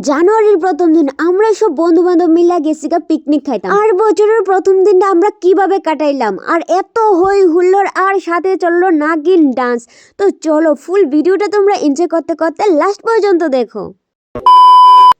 জানুয়ারির প্রথম দিন আমরা সব বন্ধু বান্ধব মিলে গেছি পিকনিক খাইতাম। আর বছরের প্রথম দিনটা আমরা কিভাবে কাটাইলাম, আর এত হই হুল্লোড়, আর সাথে চললো নাগিন ডান্স। তো চলো ফুল ভিডিওটা তোমরা এনজয় করতে করতে লাস্ট পর্যন্ত দেখো।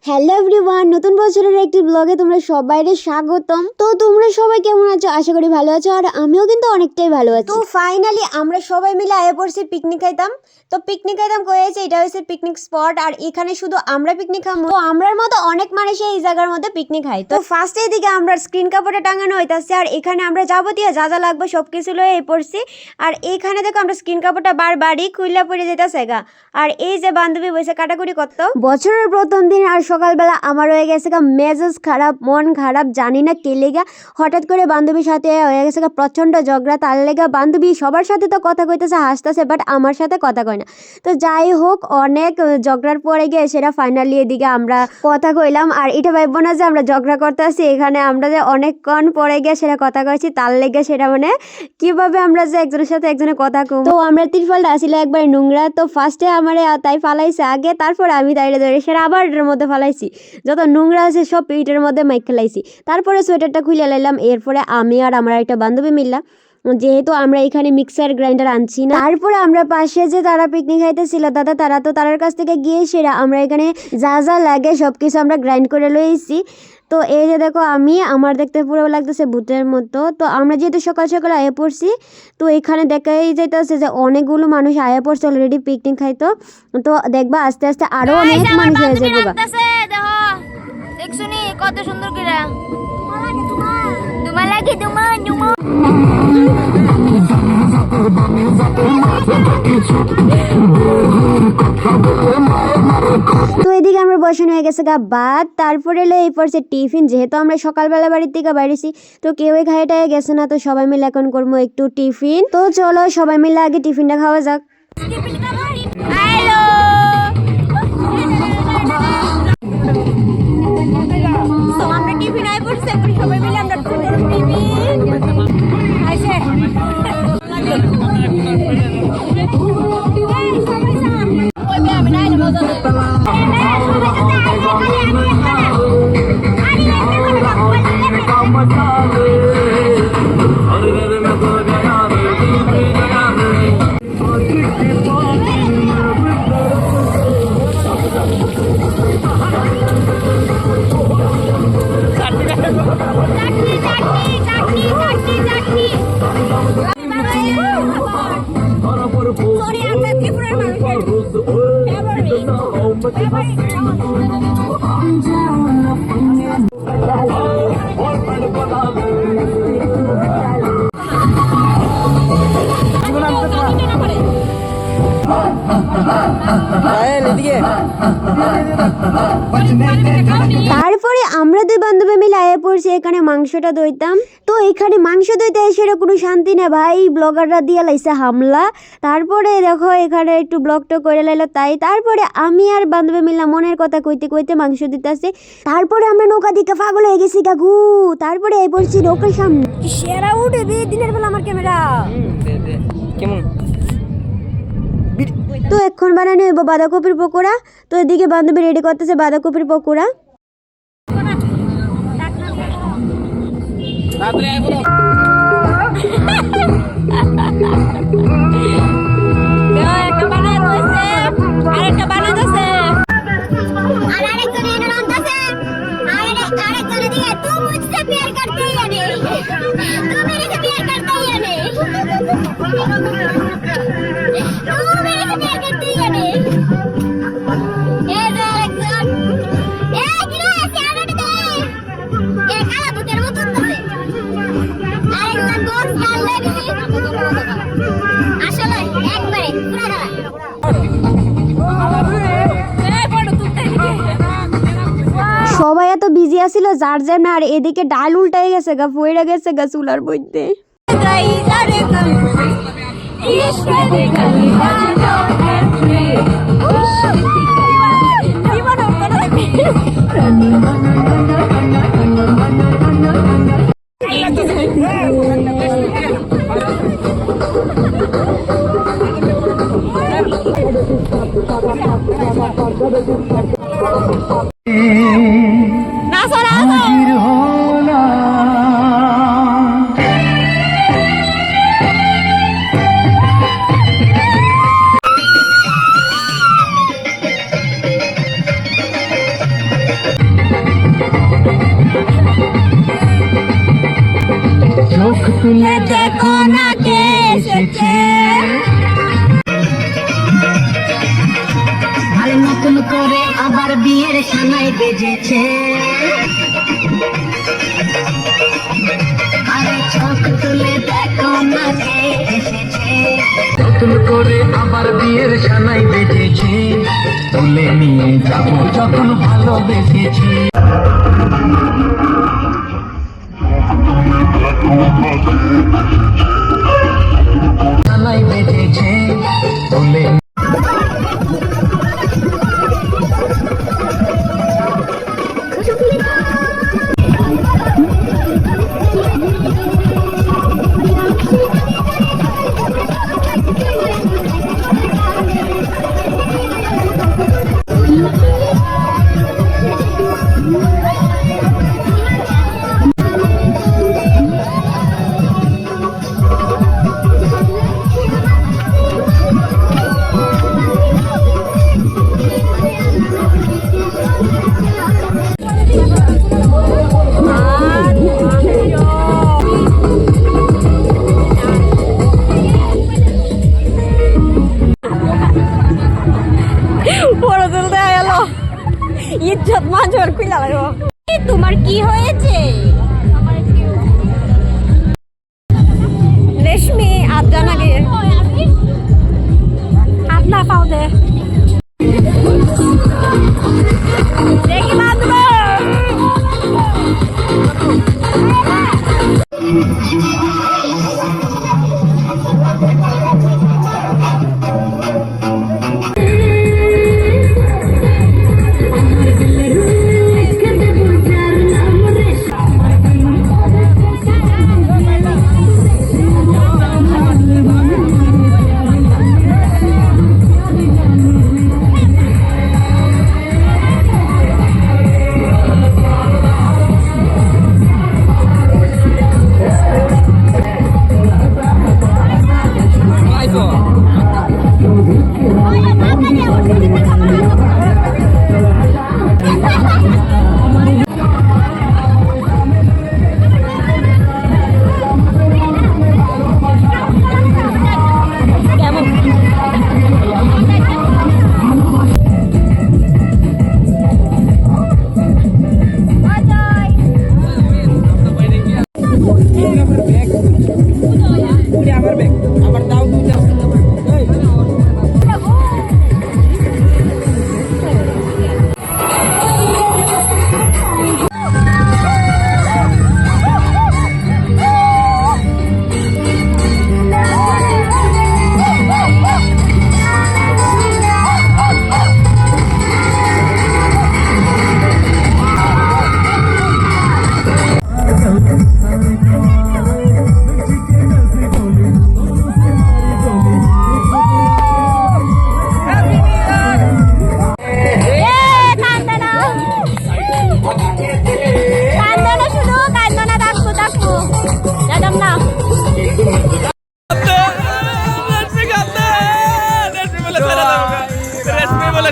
হ্যালো এভরিওয়ান, নতুন বছরের একটি ব্লগে তোমরা সবাইকে স্বাগতম। তো তোমরা সবাই কেমন আছো? আশা করি ভালো আছো, আর আমিও কিন্তু অনেকটাই ভালো আছি। তো ফাইনালি আমরা সবাই মিলে আয়ে পড়ছি পিকনিক খাইতাম। তো পিকনিক খাইতাম কয়েছে, এটা হচ্ছে পিকনিক স্পট, আর এখানে শুধু আমরা পিকনিক খাবো। তো আমরার মতো অনেক মানুষ এই জায়গার মধ্যে পিকনিক খাই। তো ফার্স্টে এদিকে আমরা স্ক্রিন কাপড়ে টাঙানো হইতাছে, আর এখানে আমরা যাবতীয় যা যা লাগবে সবকিছু লয়ে এই পড়ছি। আর এইখানে দেখো আমরা স্ক্রিন কাপড়টা বারবারই খুইলা পড়ে যেতেছে গা। আর এই যে বান্ধবী বসে কাটাকুটি করতো। বছরের প্রথম দিন আর সকালবেলা আমার হয়ে গেছে মেজাজ খারাপ, মন খারাপ, জানি না কে লেগা। হঠাৎ করে বান্ধবীর সাথে হয়ে গেছে প্রচন্ড ঝগড়া। তার লেগা বান্ধবী সবার সাথে তো কথা কইতেছে, হাসতেছে, বাট আমার সাথে কথা কয় না। তো যাই হোক, অনেক ঝগড়ার পরে গিয়ে সেটা ফাইনালি এদিকে আমরা কথা কইলাম। আর এটা ভাববো না যে আমরা ঝগড়া করতে আসছি, এখানে আমরা যে অনেকক্ষণ পরে গিয়ে সেটা কথা কইছি, তার লেগে সেটা মানে কিভাবে আমরা যে একজনের সাথে একজনের কথা কম। তো আমরা তিরফলটা আসছিল একবার নোংরা, তো ফার্স্টে আমার তাই ফালাইছে আগে, তারপরে আমি তাইলে ধরে সেটা আবার এটার মধ্যে ফালাইছি। যত নোংরা আছে সব পিঠের মধ্যে মাইক খেলাইছি। তারপরে সোয়েটারটা খুলে লাইলাম। এরপরে আমি আর আমার একটা বান্ধবী মিললাম, যেহেতু আমরা এখানে মিক্সার গ্রাইন্ডার আনছি না। তারপরে আমরা পাশে যে তারা পিকনিক খাইতেছিল দাদা, তারা তো তার কাছ থেকে গিয়ে সেরা আমরা এখানে যা যা লাগে সবকিছু আমরা গ্রাইন্ড করে লইছি। তো এই যে দেখো, আমার দেখতে পুরো লাগতেছে ভূতের মতো। তো আমরা যেহেতু সকাল সকাল আয়ে পড়ছি, তো এখানে দেখাই যাইতেছে যে অনেকগুলো মানুষ আয়ে পড়ছে অলরেডি পিকনিক খাইতো। তো দেখবা আস্তে আস্তে আরো অনেক মানুষ হয়ে যাবে। দেখছুনি কত সুন্দর করে তোমার লাগে তোমার তো এদিকে আমরা বসানো হয়ে গেছে ভাত। তারপরে এলো এই পড়ছে টিফিন। যেহেতু আমরা সকালবেলা বাড়ির থেকে বাইরেছি, তো কেউই খাইটাই গেছে না, তো সবাই মিলে এখন করবো একটু টিফিন। তো চলো সবাই মিলে আগে টিফিনটা খাওয়া যাক। আমরা টিফিন আই পড়ছে, সবাই মিলে আমরা টিফিন আইছে। তারপরে আমরা দুই বান্ধবী মিলে আয়ে পড়ছি এখানে মাংসটা দইতাম। তো এখানে মাংস দইতে সেটা কোনো শান্তি না ভাই, ব্লগাররা দিয়ে লাইছে হামলা। তারপরে দেখো এখানে একটু ব্লগটা করে লাইলো তাই। তারপরে আমি আর বান্ধবী মিললাম মনের কথা কইতে কইতে মাংস দিতেছে। তারপরে আমরা নৌকা দিকে পাগল হয়ে গেছি কাকু। তারপরে এই পড়ছি নৌকার সামনে। সেরা উঠে দিনের বেলা আমার ক্যামেরা কেমন। তো এখন বানানো হইব বাঁধাকপির পকোড়া। তো এদিকে বান্ধবী রেডি করতেছে বাঁধাকপির পকোড়া। সবাই এত বিজি আছিল যার জন্য, আর এদিকে ডাল উল্টাই গেছে গা, পড়ে গেছে গা চুলার মধ্যে। নতুন করে আবার বিয়ের সানাই বেজেছে, আরে চোখ তুলে দেখো না কে এসেছে। নতুন করে আবার বিয়ের সানাই বেজেছে, তুলে নিয়ে যাবো যখন ভালোবেসেছি। সানাই বেজেছে, তুলে বড় তুলতে গেল ইজ্জত মাজর খুইলা লাগবো। তোমার কি হয়েছে রেশমি? আড্ডা নাকি আড্ডা পাও দে দেখি বাঁধবো।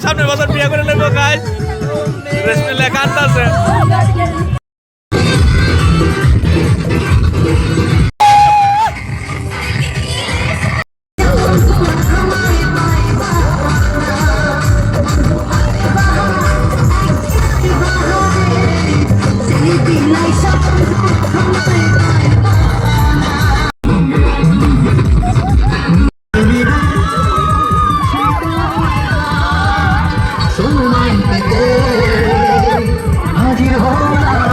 সামনের বছর বিয়ে করে নেবো গাইস। রেশমি লেখা আছে। হাজির হলাম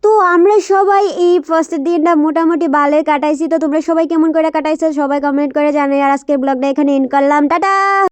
তো আমরা সবাই এই ফার্স্টের দিনটা মোটামুটি ভালোই কাটাইছি। তো তোমরা সবাই কেমন করে কাটাইছো সবাই কমেন্ট করে জানাই। আর আজকের ব্লগটা এখানে এন্ড করলাম, টাটা।